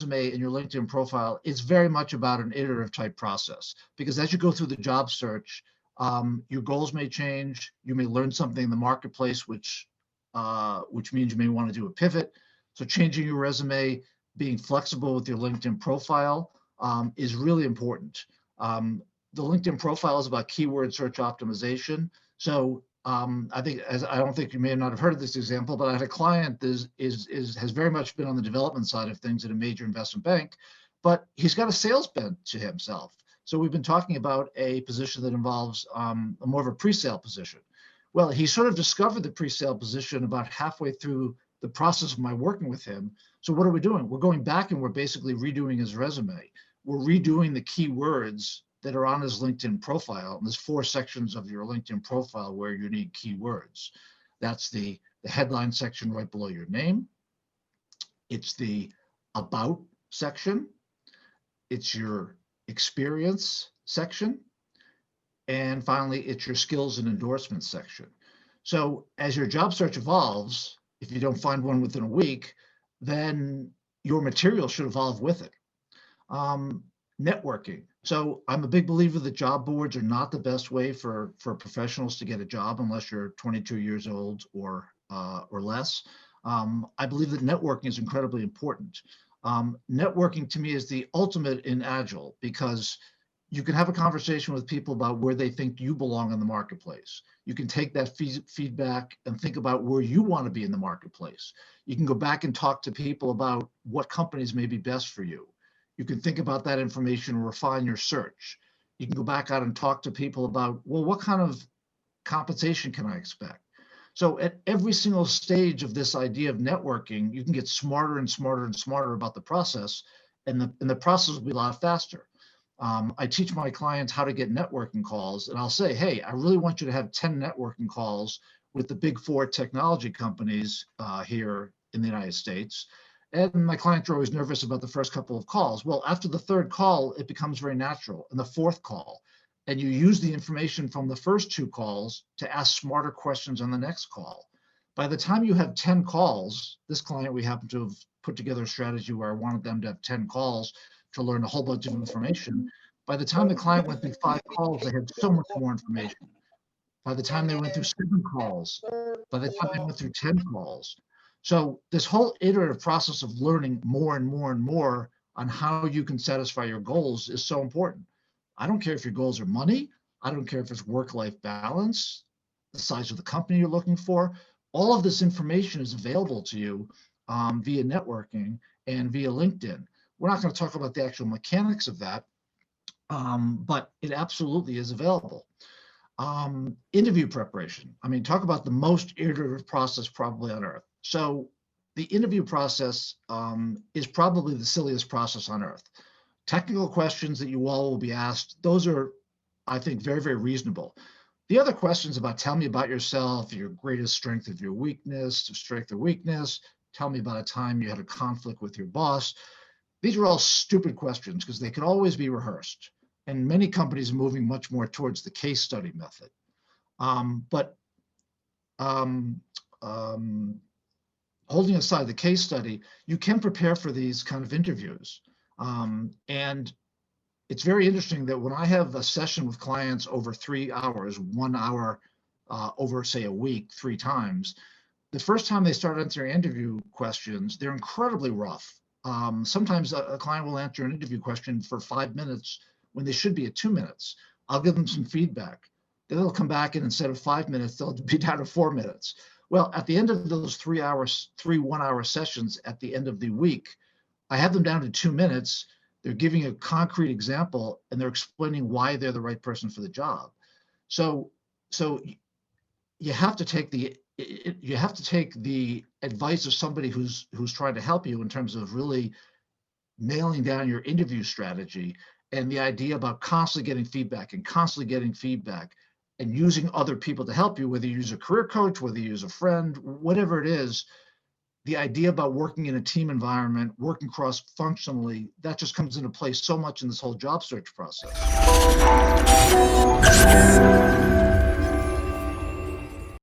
resume and your LinkedIn profile is very much about an iterative type process, because as you go through the job search, your goals may change. You may learn something in the marketplace, which means you may want to do a pivot. So changing your resume, being flexible with your LinkedIn profile is really important. The LinkedIn profile is about keyword search optimization. So I don't think you may not have heard of this example, but I had a client that has very much been on the development side of things at a major investment bank, but he's got a sales bent to himself. So we've been talking about a position that involves more of a pre-sale position. Well, he sort of discovered the pre-sale position about halfway through the process of my working with him. So what are we doing? We're going back and we're basically redoing his resume. We're redoing the keywords that are on his LinkedIn profile. And there's 4 sections of your LinkedIn profile where you need keywords. That's the headline section right below your name. It's the about section. It's your experience section. And finally, it's your skills and endorsements section. So as your job search evolves, if you don't find one within a week, then your material should evolve with it. Networking. So I'm a big believer that job boards are not the best way for professionals to get a job unless you're 22 years old or less. I believe that networking is incredibly important. Networking to me is the ultimate in Agile, because you can have a conversation with people about where they think you belong in the marketplace. You can take that feedback and think about where you want to be in the marketplace. You can go back and talk to people about what companies may be best for you. You can think about that information and refine your search. You can go back out and talk to people about, well, what kind of compensation can I expect? So at every single stage of this idea of networking, you can get smarter and smarter and smarter about the process, and the process will be a lot faster. I teach my clients how to get networking calls, and I'll say, hey, I really want you to have 10 networking calls with the big 4 technology companies here in the United States. And my clients are always nervous about the first couple of calls. Well, after the 3rd call, it becomes very natural, and the 4th call. And you use the information from the first 2 calls to ask smarter questions on the next call. By the time you have 10 calls, this client, we happen to have put together a strategy where I wanted them to have 10 calls to learn a whole bunch of information. By the time the client went through 5 calls, they had so much more information. By the time they went through 7 calls, by the time they went through 10 calls. So this whole iterative process of learning more and more and more on how you can satisfy your goals is so important. I don't care if your goals are money. I don't care if it's work-life balance, the size of the company you're looking for. All of this information is available to you via networking and via LinkedIn. We're not going to talk about the actual mechanics of that, but it absolutely is available. Interview preparation. I mean, talk about the most iterative process probably on earth. So the interview process is probably the silliest process on earth. Technical questions that you all will be asked, those are, I think, very, very reasonable. The other questions about tell me about yourself, your greatest strength of your weakness, strength or weakness, tell me about a time you had a conflict with your boss. These are all stupid questions because they can always be rehearsed. And many companies are moving much more towards the case study method. Holding aside the case study, you can prepare for these kind of interviews. And it's very interesting that when I have a session with clients over 3 hours, 1 hour over, say, a week, 3 times, the first time they start answering interview questions, they're incredibly rough. Sometimes a client will answer an interview question for 5 minutes when they should be at 2 minutes. I'll give them some feedback. Then they'll come back and instead of 5 minutes, they'll be down to 4 minutes. Well, at the end of those 3 1-hour sessions at the end of the week, I have them down to 2 minutes. They're giving a concrete example and they're explaining why they're the right person for the job. So you have to take the advice of somebody who's trying to help you in terms of really nailing down your interview strategy, and the idea about constantly getting feedback and using other people to help you, whether you use a career coach, whether you use a friend, whatever it is. The idea about working in a team environment, working cross-functionally, that just comes into play so much in this whole job search process.